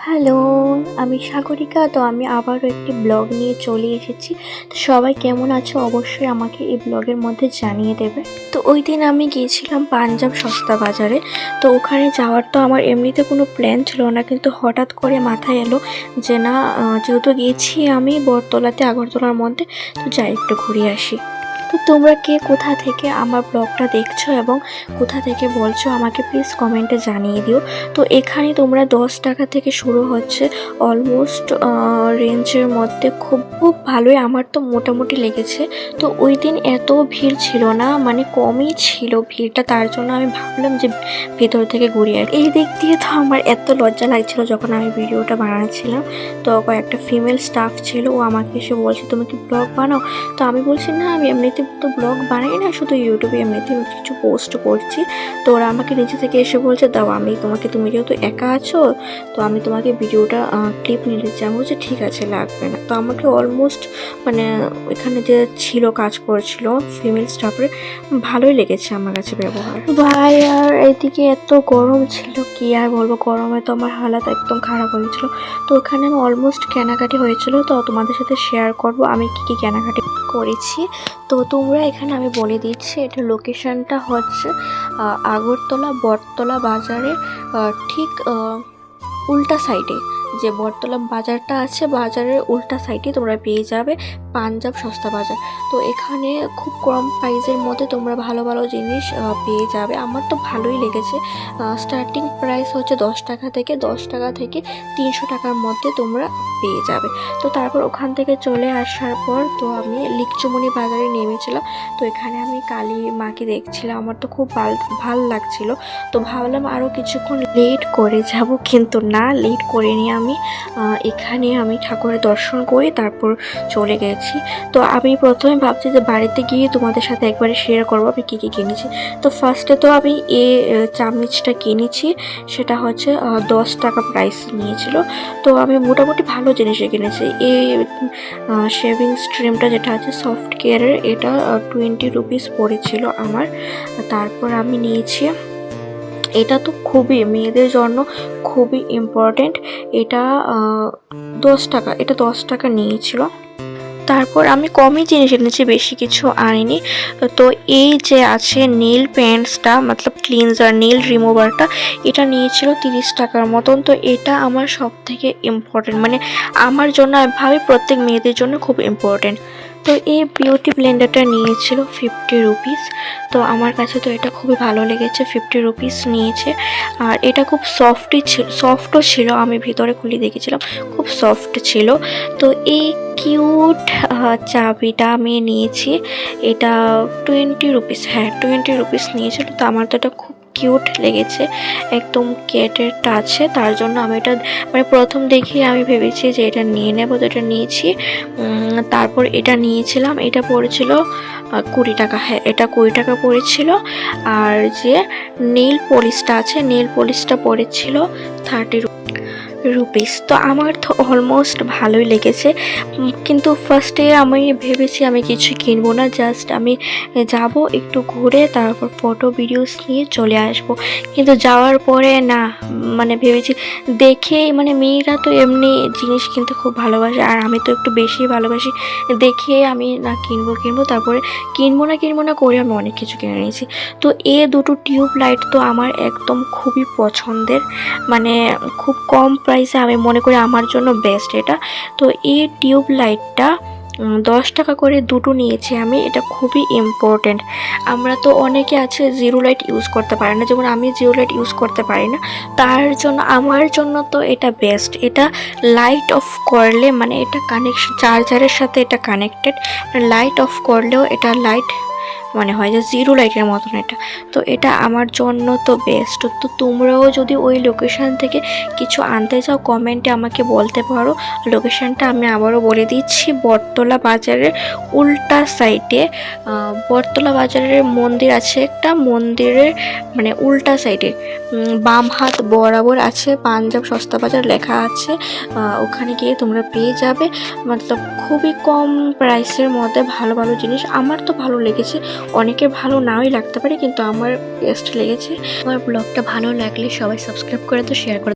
Hello, আমি সাগরিকা। তো আমি আবারও একটি ব্লগ নিয়ে চলে এসেছি। তো সবাই কেমন আছো অবশ্যই আমাকে এই ব্লগের মধ্যে জানিয়ে দেবে। তো ওই দিন আমি গিয়েছিলাম পাঞ্জাব সস্তা বাজারে। তো ওখানে যাওয়ার তো আমার এমনিতে কোনো প্ল্যান ছিল না, কিন্তু হঠাৎ করে মাথায় এলো যে না, যেহেতু গিয়েছি আমি বটতলাতে আগরতলার মধ্যে, তো যাই একটু ঘুরে আসি। তো তোমরা কে কোথা থেকে আমার ব্লগটা দেখছো এবং কোথা থেকে বলছো আমাকে প্লিজ কমেন্টে জানিয়ে দিও। তো এখানে তোমরা 10 টাকা থেকে শুরু হচ্ছে, অলমোস্ট রেঞ্জের মধ্যে খুব খুব ভালোই আমার তো মোটামুটি লেগেছে। তো ওই দিন এত ভিড় ছিল না, মানে কমই ছিল ভিড়টা, তার জন্য আমি ভাবলাম যে ভেতর থেকে ঘুরে আসি। এই দিক দিয়ে তো আমার এত লজ্জা লাগছিল যখন আমি ভিডিওটা বানাচ্ছিলাম। তো কয়েকটা ফিমেল স্টাফ ছিল, ও আমাকে এসে বলছে তুমি কি ব্লগ বানাও? তো আমি বলছি না, আমি এমনিতে তো ব্লগ বানাই না, শুধু ইউটিউবে এমনিতে কিছু পোস্ট করছি। তো ওরা আমাকে নিচে থেকে এসে বলছে দাও আমি তোমাকে, তুমি যেহেতু একা আছো তো আমি তোমাকে ভিডিওটা ক্লিপ নিয়ে দিচ্ছি। আমি বলছি ঠিক আছে, লাগবে না। তো আমাকে অলমোস্ট মানে এখানে যে ছিল কাজ করেছিল ফিমেল স্টাফের, ভালোই লেগেছে আমার কাছে ব্যবহার। ভাই আর এদিকে এত গরম ছিল, কি আর বলবো, গরমে তো আমার হালাত একদম খারাপ হয়েছিল। তো ওখানে আমি অলমোস্ট কেনাকাটি হয়েছিল, তো তোমাদের সাথে শেয়ার করব আমি কি কি কেনাকাটি করেছি। তো তোমরা এখানে আমি বলে দিচ্ছি, এটা লোকেশনটা হচ্ছে আগরতলা বটতলা বাজারের ঠিক উল্টা সাইডে। যে বটতলা বাজারটা আছে, বাজারের উল্টা সাইডে তোমরা পেয়ে যাবে পাঞ্জাব সস্তা বাজার। তো এখানে খুব কম প্রাইসের মধ্যে তোমরা ভালো ভালো জিনিস পেয়ে যাবে। আমার তো ভালোই লেগেছে। স্টার্টিং প্রাইস হচ্ছে 10 টাকা থেকে, 10 টাকা থেকে 300 টাকার মধ্যে তোমরা পেয়ে যাবে। তো তারপর ওখান থেকে চলে আসার পর তো আমি লিকচুমনি বাজারে নেমেছিলাম। তো এখানে আমি কালী মাকে দেখছিলাম, আমার তো খুব ভাল লাগছিল। তো ভাবলাম আরও কিছুক্ষণ লেট করে যাব, কিন্তু না, লেট করিনি আমি। এখানে আমি ঠাকুরের দর্শন করি তারপর চলে গেছি। তো আমি প্রথমে ভাবছি যে বাড়িতে গিয়ে তোমাদের সাথে একবারে শেয়ার করবো আমি কী কী কিনেছি। তো ফার্স্টে তো আমি চামচটা কিনেছি, সেটা হচ্ছে 10 টাকা প্রাইস নিয়েছিল। তো আমি মোটামুটি ভালো জিনিসই কিনেছি। এই শেভিং স্ট্রিমটা যেটা আছে সফট কেয়ারের, এটা 20 রুপিস পড়েছিল আমার। তারপর আমি নিয়েছি, এটা তো খুবই মেয়েদের জন্য খুবই ইম্পর্টেন্ট, এটা 10 টাকা, এটা 10 টাকা নিয়েছিল। তারপর আমি কমই জিনিস এনেছি, বেশি কিছু আনিনি। তো এই যে আছে নেল পেন্টসটা, মতলব ক্লিনজার নেল রিমুভারটা, এটা নিয়েছিল 30 টাকার মতন। তো এটা আমার সব থেকে ইম্পর্টেন্ট, মানে আমার জন্য আমি ভাবি প্রত্যেক মেয়েদের জন্য খুব ইম্পর্টেন্ট। তো এই বিউটি ব্লেন্ডারটা নিয়েছিল 50 রুপিস। তো আমার কাছে তো এটা খুবই ভালো লেগেছে, 50 রুপিস নিয়েছে। আর এটা খুব সফটও ছিল, আমি ভিতরে খুলে দেখেছিলাম, খুব সফট ছিল। তো এই কিউট চাবিটা আমি নিয়েছি, এটা 20 রুপিস, হ্যাঁ 20 রুপিস নিয়েছিল। তো আমার তো এটা খুব কিউট লেগেছে, একদম ক্যাটের টাচে, তার জন্য আমি এটা মানে প্রথম দেখে আমি ভেবেছি যে এটা নিয়ে নেবো, তো এটা নিয়েছি। তারপর এটা নিয়েছিলাম, এটা পড়েছিল 20 টাকা, হ্যাঁ এটা 20 টাকা পড়েছিল। আর যে নেল পলিশটা আছে, নেল পলিশটা পড়েছিল 30 রুপিস। তো আমার তো অলমোস্ট ভালোই লেগেছে, কিন্তু ফার্স্টে আমি ভেবেছি আমি কিছু কিনবো না, জাস্ট আমি যাব একটু ঘুরে তারপর ফটো ভিডিওস নিয়ে চলে আসব। কিন্তু যাওয়ার পরে না, মানে ভেবেছি দেখেই, মানে মেয়েরা তো এমনি জিনিস কিনতে খুব ভালোবাসে, আর আমি তো একটু বেশি ভালোবাসি, দেখে আমি না কিনবো, তারপরে কিনবো না করে আমি অনেক কিছু কিনে নিয়েছি। তো এই দুটো টিউব লাইট তো আমার একদম খুবই পছন্দের, মানে খুব কম প্রাইসে আমি মনে করি আমার জন্য বেস্ট এটা। তো এই টিউব লাইটটা 10 টাকা করে দুটো নিয়েছি আমি, এটা খুবই ইম্পর্টেন্ট। আমরা তো অনেকে আছে জিরো লাইট ইউজ করতে পারে না, যেমন আমি জিরো লাইট ইউজ করতে পারি না, তার জন্য আমার জন্য তো এটা বেস্ট। এটা লাইট অফ করলে, মানে এটা কানেকশন চার্জারের সাথে এটা কানেক্টেড, লাইট অফ করলেও এটা লাইট মানে হয় যে জিরো লাইটের মতন এটা। তো এটা আমার জন্য তো বেস্ট। তো তোমরাও যদি ওই লোকেশান থেকে কিছু আনতে চাও কমেন্টে আমাকে বলতে পারো। লোকেশানটা আমি আবারও বলে দিচ্ছি, বটতলা বাজারের উল্টা সাইডে, বটতলা বাজারের মন্দির আছে একটা, মন্দিরের মানে উল্টা সাইডে বাম হাত বরাবর আছে পাঞ্জাব সস্তা বাজার লেখা আছে। ওখানে গিয়ে তোমরা পেয়ে যাবে, মতলব খুবই কম প্রাইসের মধ্যে ভালো ভালো জিনিস। আমার তো ভালো লেগেছে, অনেকের ভালো নাওই লাগতে পারে, কিন্তু আমার বেস্ট লেগেছে। আমার ব্লগটা ভালো লাগলে সবাই সাবস্ক্রাইব করে তো শেয়ার করে।